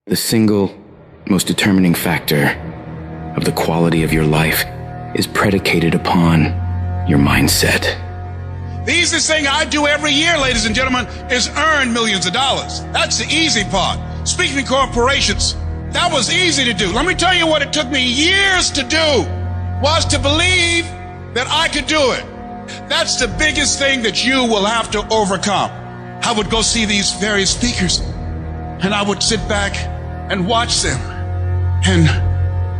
The single most determining factor of the quality of your life is predicated upon your mindset. The easiest thing I do every year, ladies and gentlemen, is earn millions of dollars. That's the easy part. Speaking to corporations, that was easy to do. Let me tell you what it took me years to do, was to believe that I could do it. That's the biggest thing that you will have to overcome. I would go see these various speakers, and I would sit back and watch them. And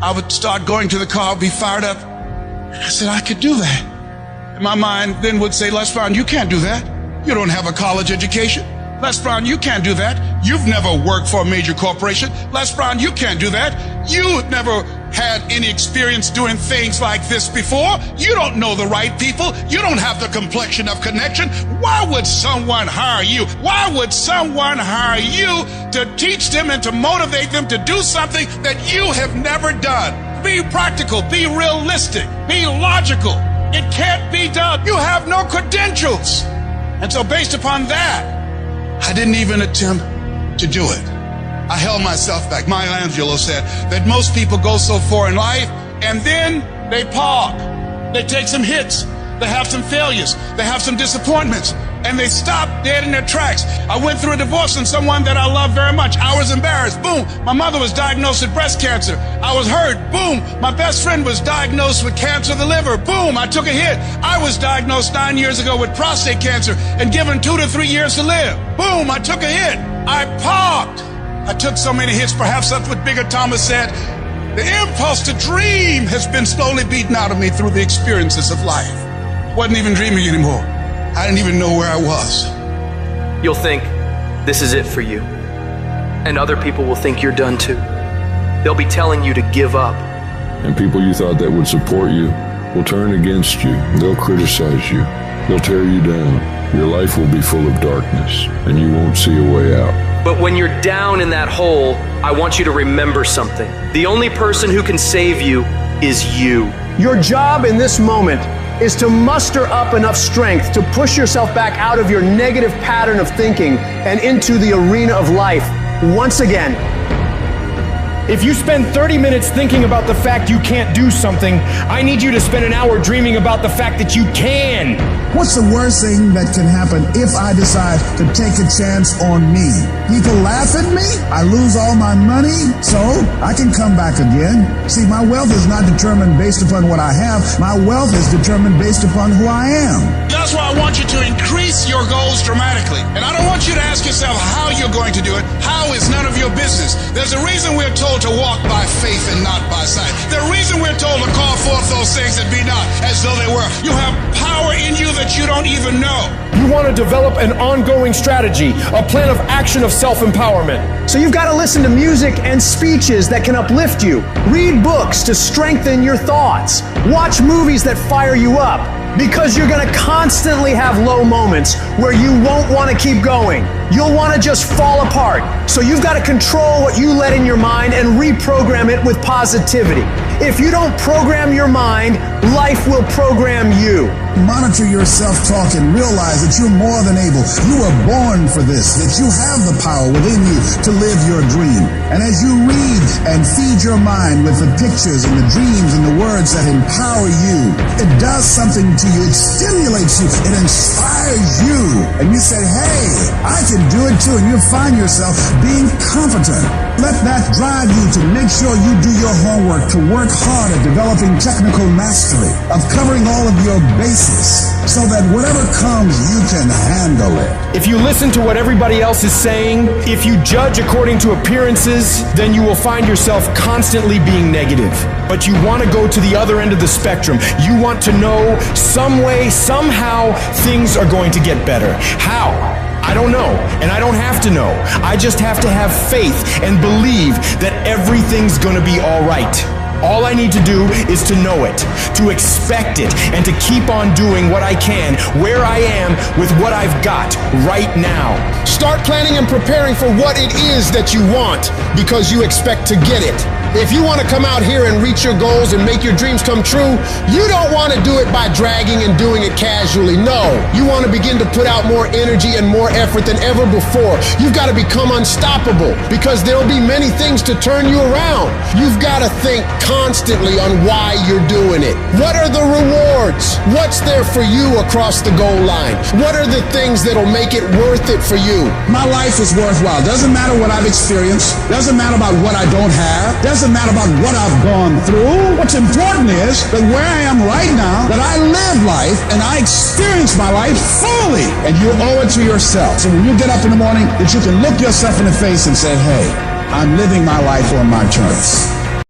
I would start going to the car, be fired up. I said, I could do that. And my mind then would say, Les Brown, you can't do that. You don't have a college education. Les Brown, you can't do that. You've never worked for a major corporation. Les Brown, you can't do that. You've never had any experience doing things like this before. You don't know the right people. You don't have the complexion of connection. Why would someone hire you? Why would someone hire you to teach them and to motivate them to do something that you have never done? Be practical, be realistic, be logical. It can't be done. You have no credentials. And so based upon that, I didn't even attempt to do it. I held myself back. Maya Angelou said that most people go so far in life and then they park. They take some hits. They have some failures. They have some disappointments. And they stop dead in their tracks. I went through a divorce from someone that I love very much. I was embarrassed. Boom. My mother was diagnosed with breast cancer. I was hurt. Boom. My best friend was diagnosed with cancer of the liver. Boom. I took a hit. I was diagnosed 9 years ago with prostate cancer and given 2 to 3 years to live. Boom. I took a hit. I parked. I took so many hits. Perhaps that's what Bigger Thomas said. The impulse to dream has been slowly beaten out of me through the experiences of life. Wasn't even dreaming anymore. I didn't even know where I was. You'll think this is it for you. And other people will think you're done too. They'll be telling you to give up. And people you thought that would support you will turn against you. They'll criticize you. They'll tear you down. Your life will be full of darkness, and you won't see a way out. But when you're down in that hole, I want you to remember something. The only person who can save you is you. Your job in this moment is to muster up enough strength to push yourself back out of your negative pattern of thinking and into the arena of life once again. If you spend 30 minutes thinking about the fact you can't do something, I need you to spend an hour dreaming about the fact that you can. What's the worst thing that can happen if I decide to take a chance on me? People laugh at me, I lose all my money, so I can come back again. See, my wealth is not determined based upon what I have. My wealth is determined based upon who I am. That's why I want you to increase your goals dramatically. And I don't want you to ask yourself how you're going to do it. How is none of your business. There's a reason we're told to walk by faith and not by sight. The reason we're told to call forth those things that be not as though they were. You have power in you that you don't even know. You want to develop an ongoing strategy, a plan of action of self-empowerment. So you've got to listen to music and speeches that can uplift you. Read books to strengthen your thoughts. Watch movies that fire you up. Because you're going to constantly have low moments where you won't want to keep going. You'll want to just fall apart. So you've got to control what you let in your mind and reprogram it with positivity. If you don't program your mind, life will program you. Monitor your self-talk and realize that you're more than able. You were born for this, that you have the power within you to live your dream. And as you read and feed your mind with the pictures and the dreams and the words that empower you, it does something to you. It stimulates you. It inspires you. And you say, hey, I can do it too. And you find yourself being competent. Let that drive you to make sure you do your homework, to work hard at developing technical mastery, of covering all of your bases, so that whatever comes, you can handle it. If you listen to what everybody else is saying, if you judge according to appearances, then you will find yourself constantly being negative. But you want to go to the other end of the spectrum. You want to know some way, somehow, things are going to get better. How? I don't know, and I don't have to know. I just have to have faith and believe that everything's gonna be all right. All I need to do is to know it, to expect it, and to keep on doing what I can, where I am, with what I've got right now. Start planning and preparing for what it is that you want, because you expect to get it. If you want to come out here and reach your goals and make your dreams come true, you don't want to do it by dragging and doing it casually. No, you want to begin to put out more energy and more effort than ever before. You've got to become unstoppable, because there'll be many things to turn you around. You've got to think constantly on why you're doing it. What are the rewards? What's there for you across the goal line? What are the things that'll make it worth it for you? My life is worthwhile. Doesn't matter what I've experienced. Doesn't matter about what I don't have. Doesn't matter about what I've gone through. What's important is that where I am right now, that I live life and I experience my life fully. And you owe it to yourself. So when you get up in the morning, that you can look yourself in the face and say, hey, I'm living my life on my terms.